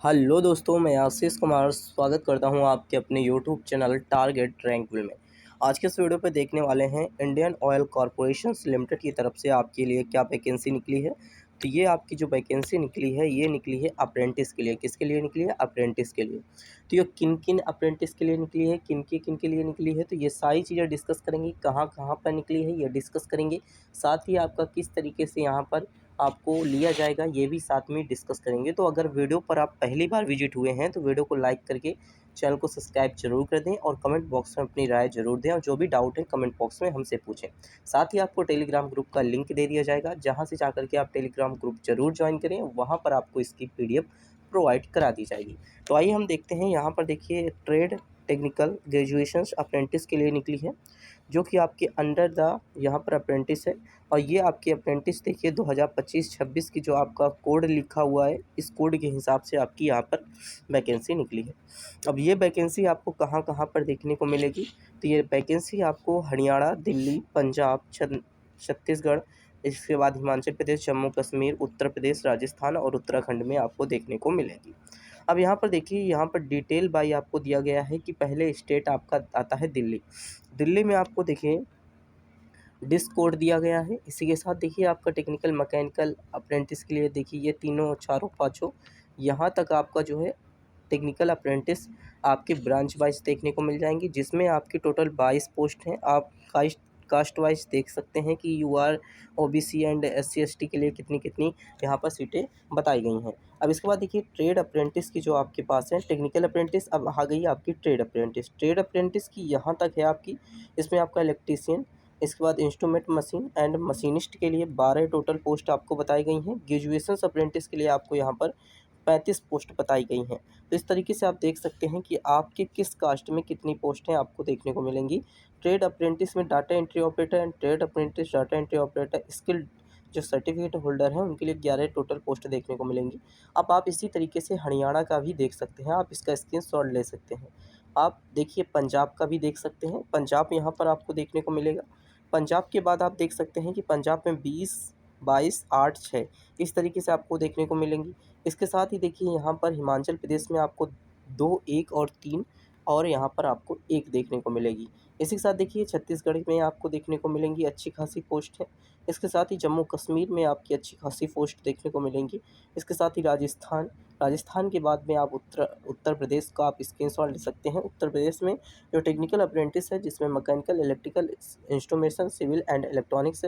Hello दोस्तों, मैं आशीष कुमार स्वागत करता हूं आपके अपने यूट्यूब चैनल टारगेट रैंकविल में। आज के इस वीडियो पे देखने वाले हैं इंडियन ऑयल कॉरपोरेशन लिमिटेड की तरफ से आपके लिए क्या वैकेंसी निकली है। तो ये आपकी जो वैकेंसी निकली है ये निकली है अप्रेंटिस के लिए। किसके लिए निकली है? अप्रेंटिस के लिए। तो ये किन किन अप्रेंटिस के लिए निकली है, किन के लिए निकली है, तो ये सारी चीज़ें डिस्कस करेंगे। कहाँ कहाँ पर निकली है ये डिस्कस करेंगे। साथ ही आपका किस तरीके से यहाँ पर आपको लिया जाएगा ये भी साथ में डिस्कस करेंगे। तो अगर वीडियो पर आप पहली बार विजिट हुए हैं तो वीडियो को लाइक करके चैनल को सब्सक्राइब जरूर कर दें और कमेंट बॉक्स में अपनी राय जरूर दें और जो भी डाउट है कमेंट बॉक्स में हमसे पूछें। साथ ही आपको टेलीग्राम ग्रुप का लिंक दे दिया जाएगा जहां से जाकर के आप टेलीग्राम ग्रुप जरूर ज्वाइन करें, वहां पर आपको इसकी पीडीएफ प्रोवाइड करा दी जाएगी। तो आइए हम देखते हैं। यहाँ पर देखिए ट्रेड टेक्निकल ग्रेजुएशन अप्रेंटिस के लिए निकली है, जो कि आपके अंडर द यहाँ पर अप्रेंटिस है। और ये आपकी अप्रेंटिस देखिए 2025-26 की जो आपका कोड लिखा हुआ है, इस कोड के हिसाब से आपकी यहाँ पर वैकेंसी निकली है। अब ये वैकेंसी आपको कहाँ कहाँ पर देखने को मिलेगी, तो ये वैकेंसी आपको हरियाणा, दिल्ली, पंजाब, छत्तीसगढ़, इसके बाद हिमाचल प्रदेश, जम्मू कश्मीर, उत्तर प्रदेश, राजस्थान और उत्तराखंड में आपको देखने को मिलेगी। अब यहाँ पर देखिए, यहाँ पर डिटेल बाई आपको दिया गया है कि पहले स्टेट आपका आता है दिल्ली। दिल्ली में आपको देखिए डिस्क कोड दिया गया है। इसी के साथ देखिए आपका टेक्निकल मैकेनिकल अप्रेंटिस के लिए देखिए ये तीनों चारों पाँचों यहाँ तक आपका जो है टेक्निकल अप्रेंटिस आपके ब्रांच वाइज देखने को मिल जाएंगी, जिसमें आपकी टोटल 22 पोस्ट हैं। आप कास्ट वाइज देख सकते हैं कि UR, OBC and SC ST के लिए कितनी कितनी यहाँ पर सीटें बताई गई हैं। अब इसके बाद देखिए ट्रेड अप्रेंटिस की जो आपके पास है, टेक्निकल अप्रेंटिस अब आ गई आपकी ट्रेड अप्रेंटिस। ट्रेड अप्रेंटिस की यहाँ तक है आपकी, इसमें आपका इलेक्ट्रीशियन, इसके बाद इंस्ट्रूमेंट मशीन एंड मशीनिस्ट के लिए 12 टोटल पोस्ट आपको बताई गई हैं। ग्रेजुएशन अप्रेंटिस के लिए आपको यहाँ पर 35 पोस्ट बताई गई हैं। तो इस तरीके से आप देख सकते हैं कि आपके किस कास्ट में कितनी पोस्टें आपको देखने को मिलेंगी। ट्रेड अप्रेंटिस में data entry operator and trade apprentice data entry operator skilled जो सर्टिफिकेट होल्डर हैं उनके लिए 11 टोटल पोस्ट देखने को मिलेंगी। अब आप इसी तरीके से हरियाणा का भी देख सकते हैं, आप इसका स्क्रीनशॉट ले सकते हैं। आप देखिए पंजाब का भी देख सकते हैं, पंजाब यहाँ पर आपको देखने को मिलेगा। पंजाब के बाद आप देख सकते हैं कि पंजाब में 20, 22, 8, 6 इस तरीके से आपको देखने को मिलेंगी। इसके साथ ही देखिए यहाँ पर हिमाचल प्रदेश में आपको 2, 1 और 3 और यहाँ पर आपको 1 देखने को मिलेगी। इसी के साथ देखिए छत्तीसगढ़ में आपको देखने को मिलेंगी अच्छी खासी पोस्ट है। इसके साथ ही जम्मू कश्मीर में आपकी अच्छी खासी पोस्ट देखने को मिलेंगी। इसके साथ ही राजस्थान के बाद में आप उत्तर प्रदेश का आप स्क्रीनशॉट ले सकते हैं। उत्तर प्रदेश में जो टेक्निकल अप्रेंटिस है, जिसमें mechanical, electrical, instrumentation, civil and electronics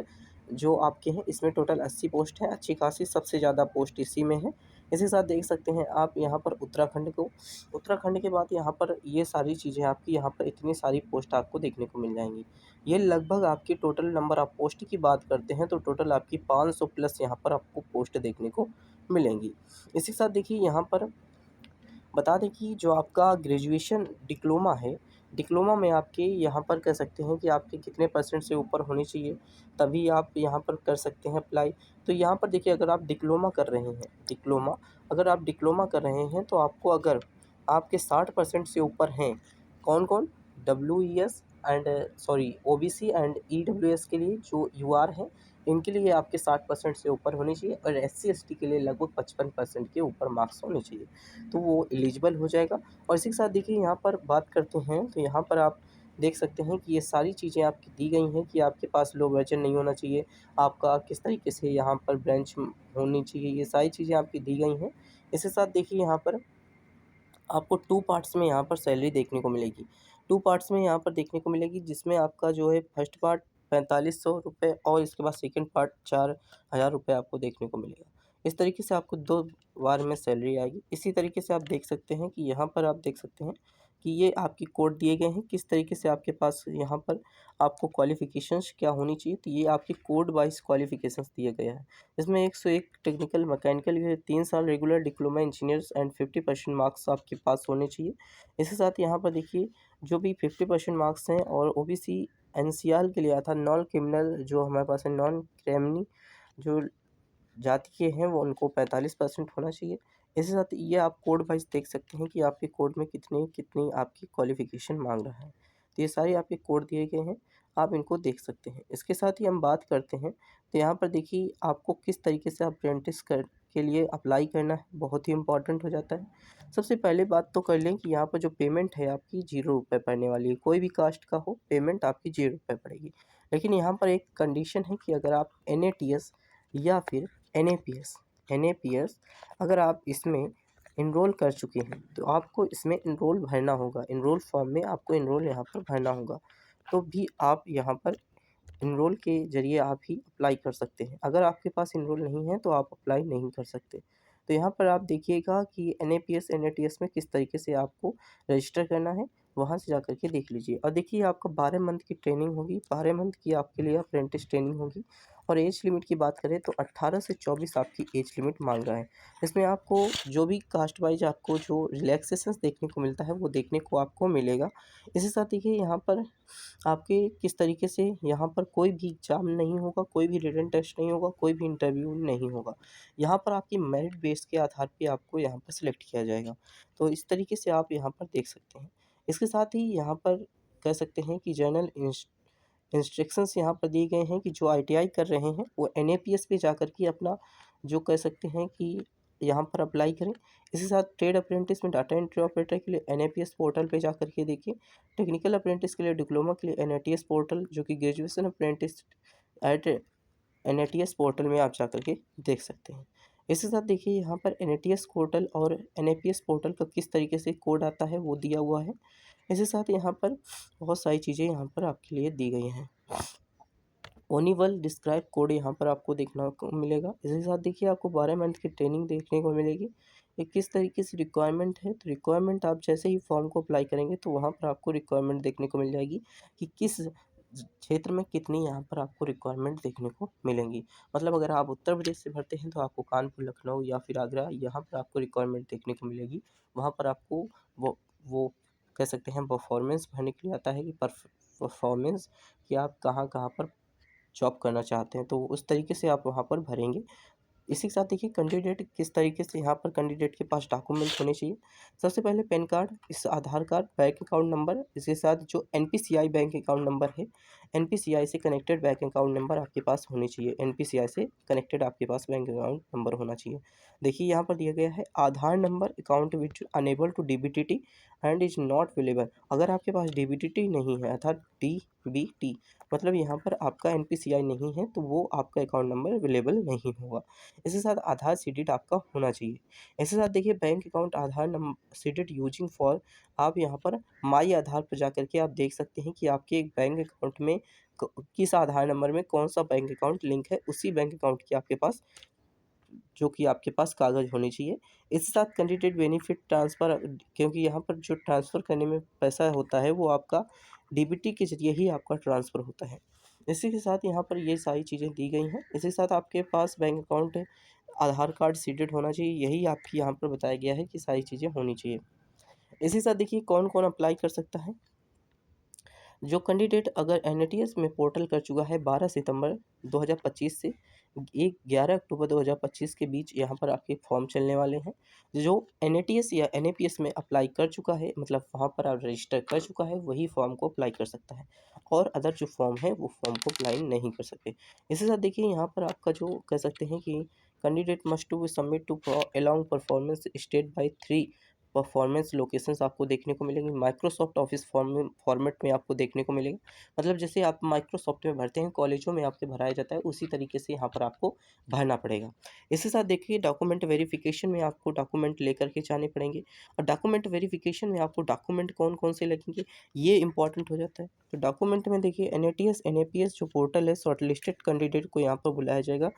जो आपके हैं, इसमें टोटल 80 पोस्ट है, अच्छी खासी सबसे ज़्यादा पोस्ट इसी में है। इसी के साथ देख सकते हैं आप यहाँ पर उत्तराखंड के बाद यहाँ पर ये सारी चीज़ें आपकी यहाँ पर इतनी सारी पोस्ट आपको देखने को मिल जाएंगी। ये लगभग आपकी टोटल नंबर ऑफ पोस्ट की बात करते हैं तो टोटल आपकी 500 प्लस यहाँ पर आपको पोस्ट देखने को मिलेंगी। इसी के साथ देखिए यहाँ पर बता दें कि जो आपका ग्रेजुएशन डिप्लोमा है, डिप्लोमा में आपके यहाँ पर कह सकते हैं कि आपके कितने परसेंट से ऊपर होनी चाहिए, तभी आप यहाँ पर कर सकते हैं अप्लाई। तो यहाँ पर देखिए अगर आप डिप्लोमा कर रहे हैं, डिप्लोमा कर रहे हैं तो आपको अगर आपके 60% से ऊपर हैं, कौन-कौन? डब्ल्यूईएस एंड ओबीसी एंड ईडब्ल्यूएस के लिए जो यूआर हैं, इनके लिए आपके 60% से ऊपर होनी चाहिए और एससी एसटी के लिए लगभग 55% के ऊपर मार्क्स होने चाहिए, तो वो एलिजिबल हो जाएगा। और इसी के साथ देखिए यहाँ पर बात करते हैं तो यहाँ पर आप देख सकते हैं कि ये सारी चीज़ें आपकी दी गई हैं कि आपके पास लो बजट नहीं होना चाहिए, आपका किस तरीके से यहाँ पर ब्रांच होनी चाहिए, ये सारी चीज़ें आपकी दी गई हैं। इसके साथ देखिए यहाँ पर आपको 2 पार्ट्स में यहाँ पर सैलरी देखने को मिलेगी। 2 पार्ट्स में यहाँ पर देखने को मिलेगी, जिसमें आपका जो है फर्स्ट पार्ट 4500 रुपये और इसके बाद सेकंड पार्ट 4000 रुपये आपको देखने को मिलेगा। इस तरीके से आपको 2 बार में सैलरी आएगी। इसी तरीके से आप देख सकते हैं कि यहाँ पर आप देख सकते हैं कि ये आपकी कोड दिए गए हैं, किस तरीके से आपके पास यहाँ पर आपको क्वालिफ़िकेशंस क्या होनी चाहिए, तो ये आपकी कोड वाइज़ क्वालिफ़िकेशंस दिया गया है। इसमें 101 टेक्निकल मैकेनिकल के लिए 3 साल regular diploma engineers and 50% marks आपके पास होने चाहिए। इसके साथ यहाँ पर देखिए जो भी 50% मार्क्स हैं और ओबीसी एनसीआर के लिए आया था नॉन क्रिमिनल, जो हमारे पास है नॉन क्रिमिनल जो जाति के हैं वो उनको 45% होना चाहिए। इसके साथ ये आप कोड वाइज़ देख सकते हैं कि आपके कोड में कितनी आपकी क्वालिफ़िकेशन माँग रहा है। तो ये सारे आपके कोड दिए गए हैं, आप इनको देख सकते हैं। इसके साथ ही हम बात करते हैं तो यहाँ पर देखिए आपको किस तरीके से अप्रेंटिस के लिए अप्लाई करना है बहुत ही इम्पॉर्टेंट हो जाता है। सबसे पहले बात तो कर लें कि यहाँ पर जो पेमेंट है आपकी 0 रुपये पड़ने वाली है। कोई भी कास्ट का हो, पेमेंट आपकी 0 रुपये पड़ेगी। लेकिन यहाँ पर एक कंडीशन है कि अगर आप NATS या फिर NAPS अगर आप इसमें इनरोल कर चुके हैं तो आपको इसमें इनरोल भरना होगा। इनरोल फॉर्म में आपको इनरोल यहाँ पर भरना होगा, तो भी आप यहाँ पर इनरोल के ज़रिए आप ही अप्लाई कर सकते हैं। अगर आपके पास इनरोल नहीं है तो आप अप्लाई नहीं कर सकते। तो यहाँ पर आप देखिएगा कि NAPS NATS में किस तरीके से आपको रजिस्टर करना है, वहाँ से जा कर के देख लीजिए। और देखिए आपका 12 मंथ की ट्रेनिंग होगी, 12 मंथ की आपके लिए अप्रेंटिस ट्रेनिंग होगी। और एज लिमिट की बात करें तो 18 से 24 आपकी एज लिमिट मांग रहा है। इसमें आपको जो भी कास्ट वाइज आपको जो रिलैक्सेशंस देखने को मिलता है वो देखने को आपको मिलेगा। इसी साथ देखिए यहाँ पर आपके किस तरीके से यहाँ पर कोई भी एग्ज़ाम नहीं होगा, कोई भी रिटन टेस्ट नहीं होगा, कोई भी इंटरव्यू नहीं होगा। यहाँ पर आपकी मेरिट बेस के आधार पे आपको यहाँ पर सिलेक्ट किया जाएगा। तो इस तरीके से आप यहाँ पर देख सकते हैं। इसके साथ ही यहाँ पर कह सकते हैं कि जनरल इंस्ट्रक्शंस यहाँ पर दिए गए हैं कि जो ITI कर रहे हैं वो NAPS पे जाकर के अपना जो कह सकते हैं कि यहाँ पर अप्लाई करें। इसी साथ ट्रेड अप्रेंटिस में डाटा एंट्री ऑपरेटर के लिए NAPS पोर्टल पे जाकर के देखिए। टेक्निकल अप्रेंटिस के लिए डिप्लोमा के लिए NATS पोर्टल, जो कि graduation apprentice at NATS portal में आप जाकर के देख सकते हैं। इसके साथ देखिए यहाँ पर NATS पोर्टल और NAPS पोर्टल का किस तरीके से कोड आता है वो दिया हुआ है। इसके साथ यहाँ पर बहुत सारी चीज़ें यहाँ पर आपके लिए दी गई हैं। ओनिवल डिस्क्राइब कोड यहाँ पर आपको देखने को मिलेगा। इसके साथ देखिए आपको 12 मंथ की ट्रेनिंग देखने को मिलेगी। ये किस तरीके से रिक्वायरमेंट है, तो रिक्वायरमेंट आप जैसे ही फॉर्म को अप्लाई करेंगे तो वहाँ पर आपको रिक्वायरमेंट देखने को मिल जाएगी कि किस क्षेत्र में कितनी यहाँ पर आपको रिक्वायरमेंट देखने को मिलेंगी। मतलब अगर आप उत्तर प्रदेश से भरते हैं तो आपको कानपुर, लखनऊ या फिर आगरा, यहाँ पर आपको रिक्वायरमेंट देखने को मिलेगी। वहाँ पर आपको वो कह सकते हैं परफॉर्मेंस भरने के लिए आता है कि परफॉर्मेंस कि आप कहाँ पर जॉब करना चाहते हैं, तो उस तरीके से आप वहाँ पर भरेंगे। इसी के साथ देखिए कैंडिडेट किस तरीके से यहाँ पर कैंडिडेट के पास डॉक्यूमेंट होने चाहिए। सबसे पहले पैन कार्ड, इस आधार कार्ड, बैंक अकाउंट नंबर, इसके साथ जो NPCI बैंक अकाउंट नंबर है, NPCI से कनेक्टेड बैंक अकाउंट नंबर आपके पास होनी चाहिए। NPCI से कनेक्टेड आपके पास बैंक अकाउंट नंबर होना चाहिए। देखिए यहाँ पर दिया गया है Aadhaar number account which enable to DBT and is not available. अगर आपके पास DBT नहीं है अर्थात DBT मतलब यहाँ पर आपका NPCI नहीं है तो वो आपका अकाउंट नंबर अवेलेबल नहीं होगा। इसके साथ आधार सीडेड आपका होना चाहिए। इसके साथ देखिए bank account Aadhaar number seeded using for, आप यहाँ पर माई आधार पर जाकर के आप देख सकते हैं कि आपके एक बैंक अकाउंट में किस आधार नंबर में कौन सा बैंक अकाउंट लिंक है, उसी बैंक अकाउंट की आपके पास जो कि आपके पास कागज़ होनी चाहिए। इसके साथ कैंडिडेट बेनिफिट ट्रांसफ़र, क्योंकि यहाँ पर जो ट्रांसफ़र करने में पैसा होता है वो आपका DBT के ज़रिए ही आपका ट्रांसफ़र होता है। इसी के साथ यहाँ पर ये सारी चीज़ें दी गई हैं। इसी के साथ आपके पास बैंक अकाउंट, आधार कार्ड सीडेड होना चाहिए, यही आपकी यहाँ पर बताया गया है कि सारी चीज़ें होनी चाहिए। इसी के साथ देखिए कौन-कौन अप्लाई कर सकता है। जो कैंडिडेट अगर NATS में पोर्टल कर चुका है 12 सितंबर 2025 से 11 अक्टूबर 2025 के बीच यहाँ पर आपके फॉर्म चलने वाले हैं। जो NATS या NAPS में अप्लाई कर चुका है मतलब वहाँ पर आप रजिस्टर कर चुका है वही फॉर्म को अप्लाई कर सकता है, और अदर जो फॉर्म है वो फॉर्म को अप्लाई नहीं कर सकते। इसी साथ देखिए यहाँ पर आपका जो कह सकते हैं कि candidate must to submit to along performance state by 3 performance locations आपको देखने को मिलेंगी। माइक्रोसॉफ्ट ऑफिस फॉर्मेट में आपको देखने को मिलेगा। मतलब जैसे आप माइक्रोसॉफ्ट में भरते हैं, कॉलेजों में आपके भराया जाता है, उसी तरीके से यहाँ पर आपको भरना पड़ेगा। इसके साथ देखिए डॉक्यूमेंट वेरिफिकेशन में आपको डॉक्यूमेंट लेकर के जाने पड़ेंगे, और डॉक्यूमेंट वेरिफिकेशन में आपको डॉक्यूमेंट कौन-कौन से लगेंगे ये इंपॉर्टेंट हो जाता है। तो डॉक्यूमेंट में देखिए NATS NAPS जो पोर्टल है, शॉर्टलिस्टेड कैंडिडेट को यहाँ पर बुलाया जाएगा,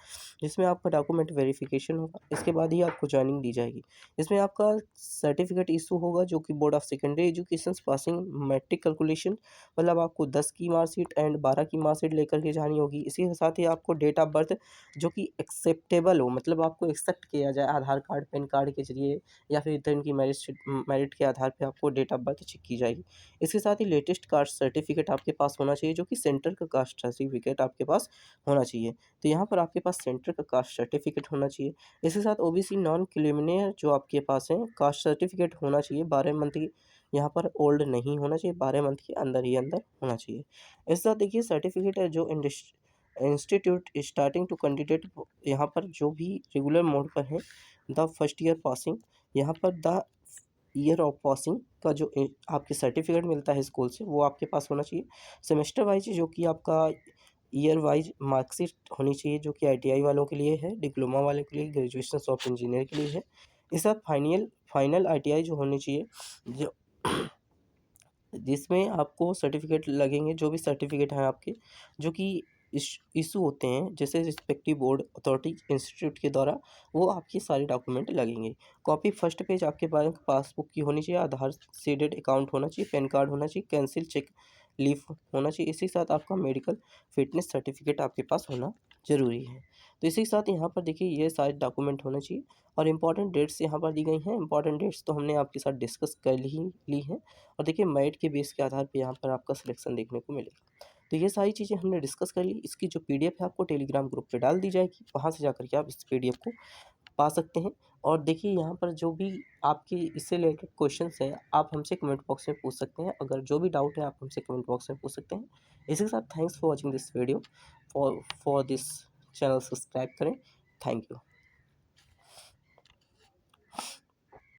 जिसमें आपका डॉक्यूमेंट वेरिफिकेशन होगा। इसके बाद ही आपको जॉइनिंग दी जाएगी। इसमें आपका सर्टिफिकेट इशू होगा जो कि board of secondary education passing matric calculation, मतलब आपको 10 की मार्कशीट एंड 12 की मार्कशीट लेकर के जानी होगी। इसी के साथ ही आपको डेट ऑफ बर्थ जो कि एक्सेप्टेबल हो, मतलब आपको एक्सेप्ट किया जाए आधार कार्ड, पैन कार्ड के जरिए या फिर रिटर्न की मेरिट के आधार पर आपको डेट ऑफ बर्थ चेक की जाएगी। इसके साथ ही लेटेस्ट कास्ट सर्टिफिकेट आपके पास होना चाहिए, जो कि सेंटर का कास्ट सर्टिफिकेट आपके पास होना चाहिए। तो यहाँ पर आपके पास सेंटर का कास्ट सर्टिफिकेट होना चाहिए। इसके साथ OBC नॉन क्रिमिनल जो आपके पास है कास्ट सर्टिफिकेट होना चाहिए। 12 मंथ की यहाँ पर ओल्ड नहीं होना चाहिए, 12 मंथ के अंदर ही अंदर होना चाहिए। इसके साथ देखिए सर्टिफिकेट है जो इंस्टीट्यूट स्टार्टिंग टू कैंडिडेट, यहाँ पर जो भी रेगुलर मोड पर है, द फर्स्ट ईयर पासिंग, यहाँ पर द ईयर ऑफ पासिंग का जो आपके सर्टिफिकेट मिलता है स्कूल से वो आपके पास होना चाहिए। सेमेस्टर वाइज जो कि आपका ईयर वाइज मार्कशीट होनी चाहिए, जो कि ITI वालों के लिए है, डिप्लोमा वाले के लिए, ग्रेजुएशन ऑफ इंजीनियर के लिए है। इस साथ फाइनल ITI जो होनी चाहिए, जो जिसमें आपको सर्टिफिकेट लगेंगे, जो भी सर्टिफिकेट हैं आपके, जो कि इशू होते हैं जैसे रिस्पेक्टिव बोर्ड अथॉरिटी इंस्टीट्यूट के द्वारा, वो आपके सारे डॉक्यूमेंट लगेंगे। कॉपी फर्स्ट पेज आपके बैंक पासबुक की होनी चाहिए, आधार सीडेड अकाउंट होना चाहिए, पैन कार्ड होना चाहिए, कैंसिल चेक लीफ होना चाहिए। इसी के साथ आपका मेडिकल फिटनेस सर्टिफिकेट आपके पास होना ज़रूरी है। तो इसी के साथ यहाँ पर देखिए ये सारे डॉक्यूमेंट होना चाहिए। और इंपॉर्टेंट डेट्स यहाँ पर दी गई हैं। इंपॉर्टेंट डेट्स तो हमने आपके साथ डिस्कस कर ली हैं। और देखिए मेरिट के बेस के आधार पे यहाँ पर आपका सिलेक्शन देखने को मिलेगा। तो ये सारी चीज़ें हमने डिस्कस कर ली। इसकी जो PDF है आपको टेलीग्राम ग्रुप पे डाल दी जाएगी, वहाँ से जाकर के आप इस PDF को पा सकते हैं। और देखिए यहाँ पर जो भी आपके इससे रिलेटेड क्वेश्चंस हैं, आप हमसे कमेंट बॉक्स में पूछ सकते हैं। अगर जो भी डाउट है आप हमसे कमेंट बॉक्स में पूछ सकते हैं। इसी के साथ thanks for watching this video. For this channel subscribe करें। Thank you.